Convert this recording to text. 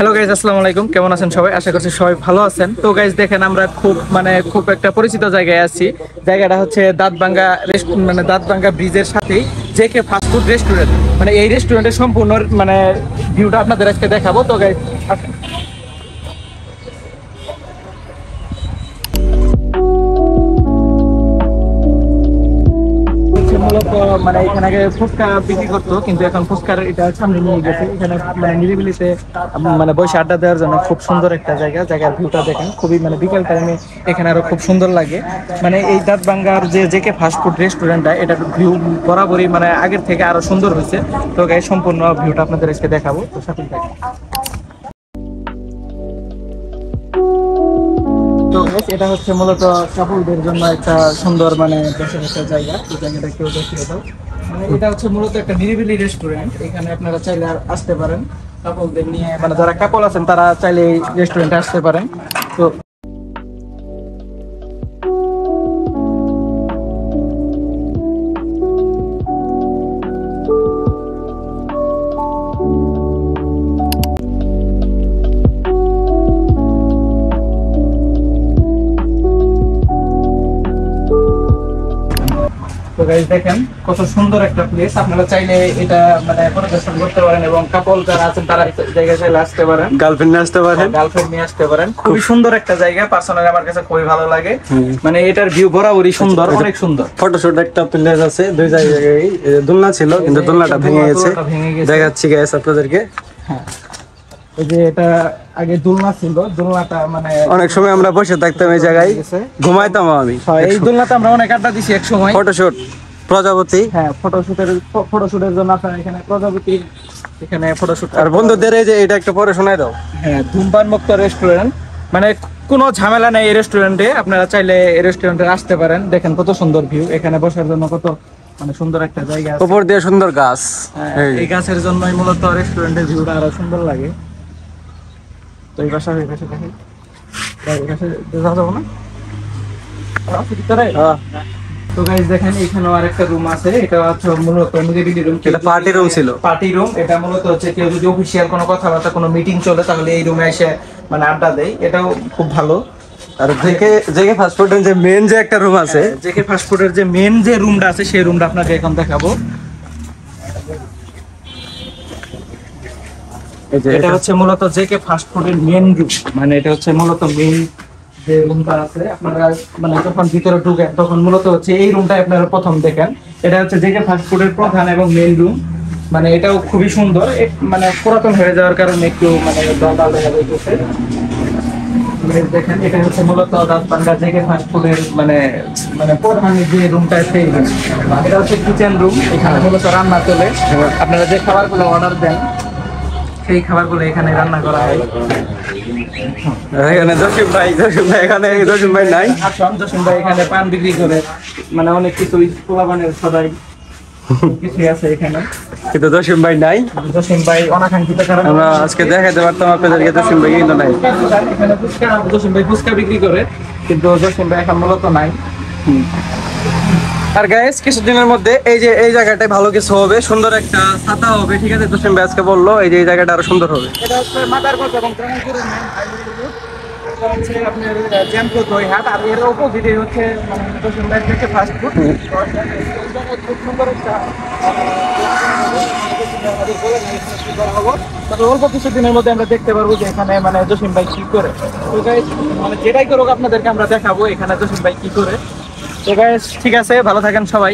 Hello guys, আসসালামু আলাইকুম। কেমন আছেন সবাই? আশা করছি সবাই ভালো আছেন। তো গাইজ দেখেন, আমরা খুব একটা পরিচিত জায়গায় আছি। জায়গাটা হচ্ছে দাঁতভাঙ্গা দাঁতভাঙ্গা ব্রিজের সাথেই জেকে ফাস্টফুড রেস্টুরেন্ট। এই রেস্টুরেন্টের সম্পূর্ণ ভিউটা আপনাদের আজকে দেখাবো। তো গাইজ মূলত এখানে আগে ফুচকা বিক্রি করতো, কিন্তু এখন ফুচকার এটা সামনে নিয়ে গেছে। এখানে নিরিবিলিতে বসে আড্ডা দেওয়ার জন্য খুব সুন্দর একটা জায়গার ভিউটা দেখেন। খুবই বিকেল টাইমে এখানে আরো খুব সুন্দর লাগে। এই দাঁতভাঙ্গার যে জেকে ফাস্টফুড রেস্টুরেন্টটা, এটার ভিউ বরাবরই আগের থেকে আরো সুন্দর হয়েছে। তো গাইস, সম্পূর্ণ ভিউটা আপনাদের আজকে দেখাবো, তো সাথে থাকুন। তো এটা হচ্ছে মূলত কাপলদের জন্য একটা সুন্দর বসার একটা জায়গা। তো জায়গাটা কেউ দেখিয়ে দাও। এটা হচ্ছে মূলত একটা নিরিবিলি রেস্টুরেন্ট। এখানে আপনারা চাইলে আসতে পারেন কাপলদের নিয়ে, যারা কাপল আছেন তারা চাইলে এই রেস্টুরেন্টে আসতে পারেন। তো গাইস দেখেন কত সুন্দর একটা প্লেস। আপনারা চাইলে এটা পরিদর্শন করতে পারেন, এবং কাপল যারা আছেন তারা জায়গায় চাইলে আসতে পারেন, গার্লফ্রেন্ড নিয়ে আসতে পারেন। খুবই সুন্দর একটা জায়গা, পার্সোনালি আমার কাছে খুবই ভালো লাগে। এটার ভিউ বরাবরই সুন্দর, অনেক সুন্দর। ফটোশুট একটা প্লেস আছে, দুই জায়গায় দোলনা ছিল, কিন্তু দোলনাটা ভেঙে গেছে। দেখাচ্ছি গাইস আপনাদেরকে। হ্যাঁ, এই যে এটা আগে দোলনা ছিল, দোলনাটা অনেক সময় আমরা বসে থাকতাম এই জায়গায়, ঘুমাইতাম আমি। এই দোলনাতে আমরা অনেক আড্ডা দিছি এক সময়। ফটোশুট প্রজাপতি, হ্যাঁ, ফটোশুটের জন্য আপনারা এখানে প্রজাপতি, এখানে ফটোশুট। আর বন্ধুদের এই যে এটা একটা পরে শোনাই দাও। হ্যাঁ, ধূমপান মুক্ত রেস্টুরেন্ট, কোনো ঝামেলা নেই এই রেস্টুরেন্টে। আপনারা চাইলে এই রেস্টুরেন্টে আসতে পারেন। দেখেন কত সুন্দর ভিউ, এখানে বসার জন্য কত সুন্দর একটা জায়গা, উপর দিয়ে সুন্দর গাছ। এই গাছের জন্যই মূলত রেস্টুরেন্টের ভিউটা আরো সুন্দর লাগে। তো এই পাশে দেখেন, এই পাশে দেখা যাবে না? তো গাইস দেখেন, এখানে আরেকটা রুম আছে। এটা হচ্ছে মূলত নিরিবিলি রুম। এটা পার্টি রুম ছিল, পার্টি রুম। এটা মূলত হচ্ছে কেউ যদি অফিসিয়াল কোনো কথাবার্তা, কোনো মিটিং চলে, তাহলে এই রুমে এসে আড্ডা দেয়। এটাও খুব ভালো। আর জেকে ফাস্টফুডের যে মেন যে একটা রুম আছে, জেকে ফাস্টফুডের যে মেন যে রুমটা আছে, সেই রুমটা আপনাকে এখন দেখাবো। এটা হচ্ছে মূলত জেকে ফাস্টফুডের মেন রুম। এটা হচ্ছে মূলত মেন যে রুমটা আছে। আপনারা যখন ভিতরে ঢুকেন তখন মূলত হচ্ছে এই রুমটা আপনারা প্রথম দেখেন। এটা হচ্ছে জেকে ফাস্টফুডের প্রধান এবং মেন রুম। এটাও খুবই সুন্দর। পুরাতন হয়ে যাওয়ার কারণে একটু দরকার দেখা যাইতেছে। দেখেন, এটা হচ্ছে মূলত দাঁতভাঙ্গা জেকে ফাস্টফুডের প্রধান যে রুমটা, সেই রুম। এটা হচ্ছে কিচেন রুম। এখানে মূলত রান্না চলে। আপনারা যে খাবারগুলো অর্ডার দেন, সেই খাবারগুলো এখানে রান্না করা হয়। এখানে জসিম ভাই নাই। জসিম ভাই এখানে পান বিক্রি করে, অনেক কিছু পোলাপানের সদাই কিছুই আছে এখানে, কিন্তু জসিম ভাই নাই। জসিম ভাই অনাকাঙ্ক্ষিত কারণে আমরা আজকে দেখাতে পারতাম আপনাদেরকে, জসিম ভাই কিন্তু নাই। এখানে জসিম ভাই ফুচকা বিক্রি করে, কিন্তু জসিম ভাই এখন মূলত নাই। আর গাইস, কিছুদিনের মধ্যে এই জায়গাটায় ভালো কিছু হবে, সুন্দর একটা ছাতা হবে। ঠিক আছে, জসিম ভাই আজকে বললো এই জায়গাটা আরো সুন্দর হবে। এটা হচ্ছে মাদারগঞ্জ এবং কেরানীগঞ্জের মেইন হাইওয়ে রোড। এটা হচ্ছে আপনার জ্যামপুর দইহাট, আর এর অপোজিটে হচ্ছে জসিম ভাই থেকে ফাস্টফুড। খুব সুন্দর একটা অল্প কিছুদিনের মধ্যে আমরা দেখতে পারবো যে এখানে জসিম ভাই কি করে। তো গাইস, যেটাই করুক আপনাদেরকে আমরা দেখাবো এখানে জসিম ভাই কি করে। তো গাইস, ঠিক আছে, ভালো থাকেন সবাই।